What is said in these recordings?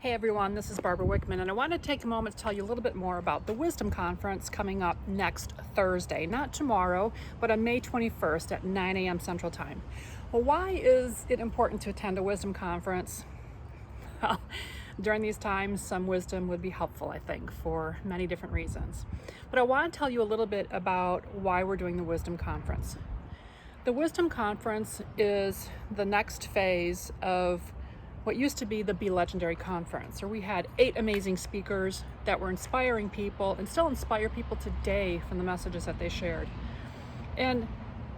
Hey everyone, this is Barbara Wickman, and I want to take a moment to tell you a little bit more about the Wisdom Conference coming up next Thursday. Not tomorrow, but on May 21st at 9 a.m. Central Time. Well, why is it important to attend a Wisdom Conference? Well, during these times, some wisdom would be helpful, I think, for many different reasons. But I want to tell you a little bit about why we're doing the Wisdom Conference. The Wisdom Conference is the next phase of what used to be the Be Legendary Conference, where we had 8 amazing speakers that were inspiring people and still inspire people today from the messages that they shared. And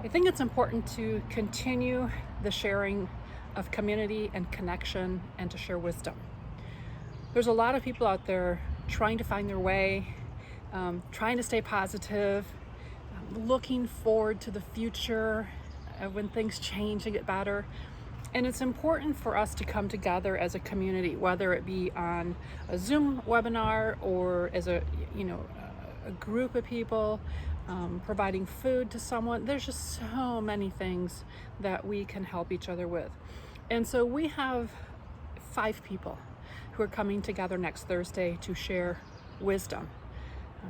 I think it's important to continue the sharing of community and connection and to share wisdom. There's a lot of people out there trying to find their way, trying to stay positive, looking forward to the future when things change and get better. And it's important for us to come together as a community, whether it be on a Zoom webinar or as a group of people, providing food to someone. There's just so many things that we can help each other with. And so we have 5 people who are coming together next Thursday to share wisdom,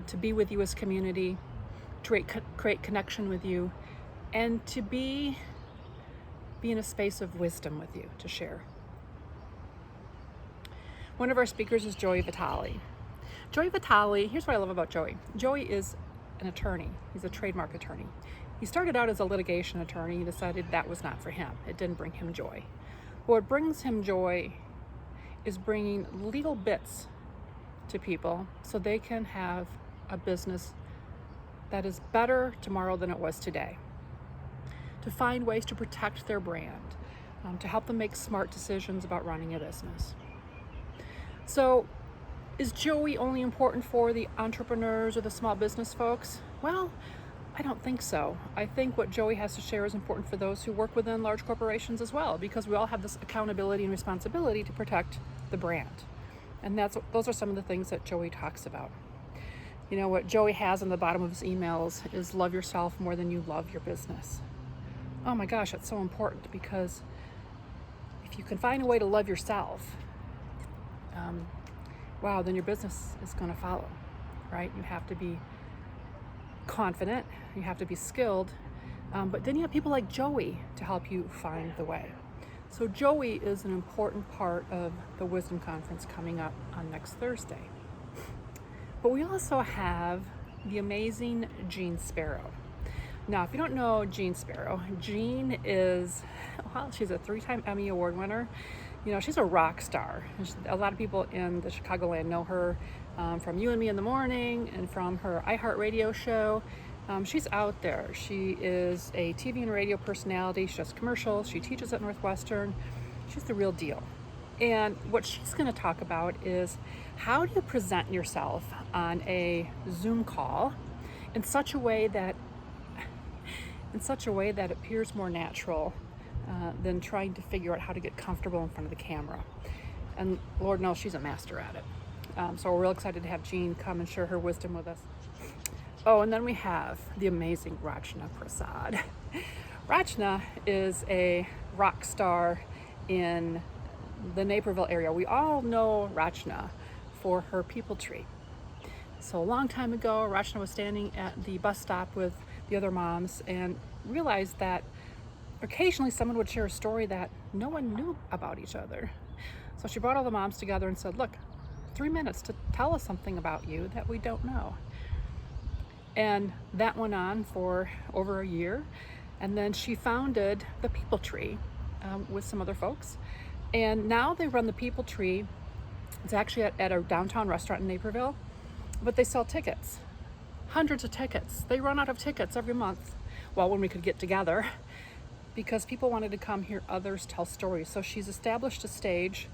to be with you as community, to create connection with you, and to be in a space of wisdom with you to share. One of our speakers is Joey Fatali. Joey Fatali, here's what I love about Joey. Joey is an attorney. He's a trademark attorney. He started out as a litigation attorney. He decided that was not for him. It didn't bring him joy. What brings him joy is bringing legal bits to people so they can have a business that is better tomorrow than it was today. To find ways to protect their brand, to help them make smart decisions about running a business. So, is Joey only important for the entrepreneurs or the small business folks? Well, I don't think so. I think what Joey has to share is important for those who work within large corporations as well, because we all have this accountability and responsibility to protect the brand. And those are some of the things that Joey talks about. You know, what Joey has on the bottom of his emails is love yourself more than you love your business. Oh my gosh, that's so important, because if you can find a way to love yourself, wow, then your business is going to follow, right? You have to be confident, you have to be skilled, but then you have people like Joey to help you find the way. So Joey is an important part of the Wisdom Conference coming up on next Thursday. But we also have the amazing Jean Sparrow. Now, if you don't know Jean Sparrow, Jean is, well, she's a 3-time Emmy Award winner. You know, she's a rock star. A lot of people in the Chicagoland know her from You and Me in the Morning and from her iHeartRadio show. She's out there. She is a TV and radio personality. She does commercials. She teaches at Northwestern. She's the real deal. And what she's going to talk about is how do you present yourself on a Zoom call in such a way that appears more natural than trying to figure out how to get comfortable in front of the camera. And Lord knows she's a master at it. So we're real excited to have Jean come and share her wisdom with us. Oh, and then we have the amazing Rachna Prasad. Rachna is a rock star in the Naperville area. We all know Rachna for her people tree. So a long time ago, Rachna was standing at the bus stop with the other moms and realized that occasionally someone would share a story that no one knew about each other. So she brought all the moms together and said, look, 3 minutes to tell us something about you that we don't know. And that went on for over a year. And then she founded the People Tree with some other folks. And now they run the People Tree. It's actually at a downtown restaurant in Naperville, but they sell tickets. Hundreds of tickets. They run out of tickets every month. Well, when we could get together, because people wanted to come hear others tell stories. So she's established a stage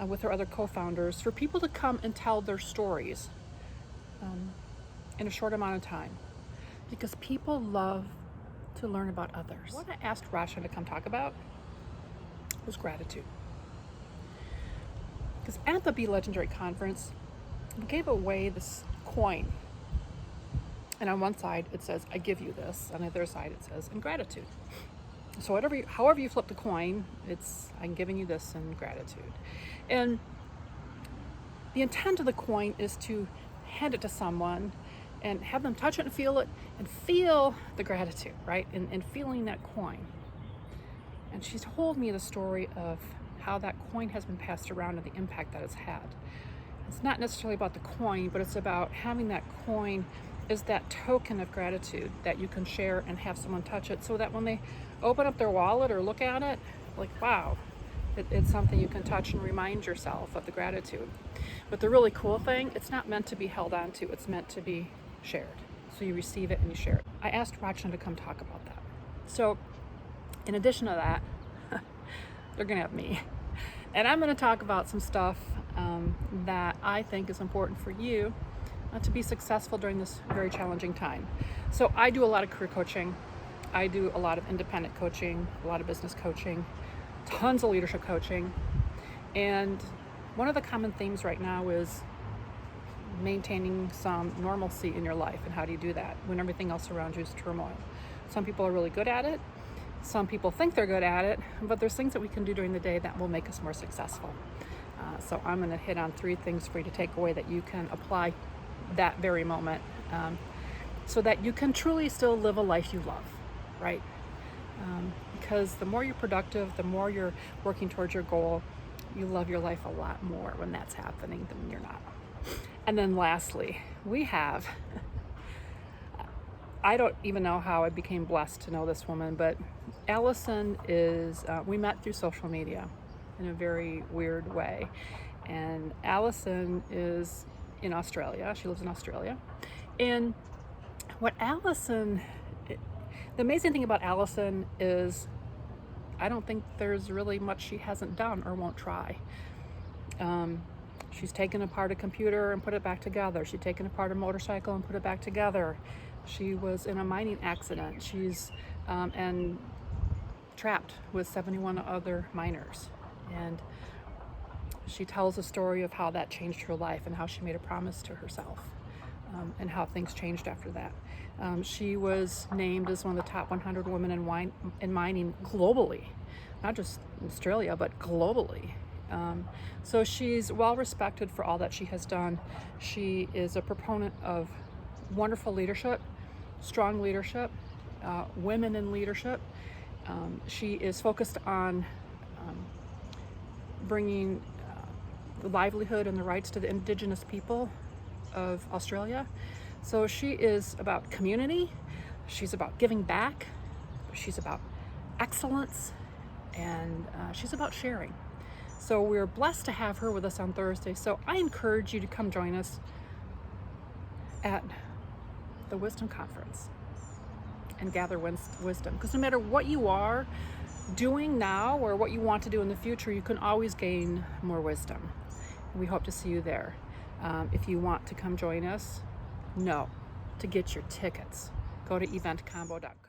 with her other co-founders for people to come and tell their stories in a short amount of time, because people love to learn about others. What I asked Rachna to come talk about was gratitude. Because at the Be Legendary Conference, we gave away this coin. And on one side it says, I give you this. On the other side it says, in gratitude. So however you flip the coin, it's, I'm giving you this in gratitude. And The intent of the coin is to hand it to someone and have them touch it and feel it and feel the gratitude, right? And feeling that coin. And she's told me the story of how that coin has been passed around and the impact that it's had. It's not necessarily about the coin, but it's about having that coin as that token of gratitude that you can share and have someone touch it, so that when they open up their wallet or look at it, like, wow, it's something you can touch and remind yourself of the gratitude. But the really cool thing, it's not meant to be held on to, it's meant to be shared. So you receive it and you share it. I asked Rachna to come talk about that. So in addition to that, they're gonna have me. And I'm gonna talk about some stuff that I think is important for you to be successful during this very challenging time. So I do a lot of career coaching. I do a lot of independent coaching, a lot of business coaching, tons of leadership coaching. And one of the common themes right now is maintaining some normalcy in your life. And how do you do that when everything else around you is turmoil? Some people are really good at it. Some people think they're good at it, but there's things that we can do during the day that will make us more successful. So I'm going to hit on 3 things for you to take away that you can apply that very moment, so that you can truly still live a life you love, right? Because the more you're productive, the more you're working towards your goal, you love your life a lot more when that's happening than when you're not. And then lastly, we have, I don't even know how I became blessed to know this woman, but Allison is, we met through social media in a very weird way. And Allison is in Australia. She lives in Australia. And what Allison, the amazing thing about Allison is I don't think there's really much she hasn't done or won't try. She's taken apart a computer and put it back together. She's taken apart a motorcycle and put it back together. She was in a mining accident. She's and trapped with 71 other miners. And she tells a story of how that changed her life and how she made a promise to herself, and how things changed after that. She was named as one of the top 100 women in mining globally, not just in Australia, but globally. So she's well respected for all that she has done. She is a proponent of wonderful leadership, strong leadership, women in leadership. She is focused on bringing the livelihood and the rights to the Indigenous people of Australia. So she is about community, she's about giving back, she's about excellence, and she's about sharing. So we're blessed to have her with us on Thursday. So I encourage you to come join us at the Wisdom Conference and gather wisdom. Because no matter what you are doing now or what you want to do in the future, you can always gain more wisdom. We hope to see you there. If you want to come join us, to get your tickets, go to eventcombo.com.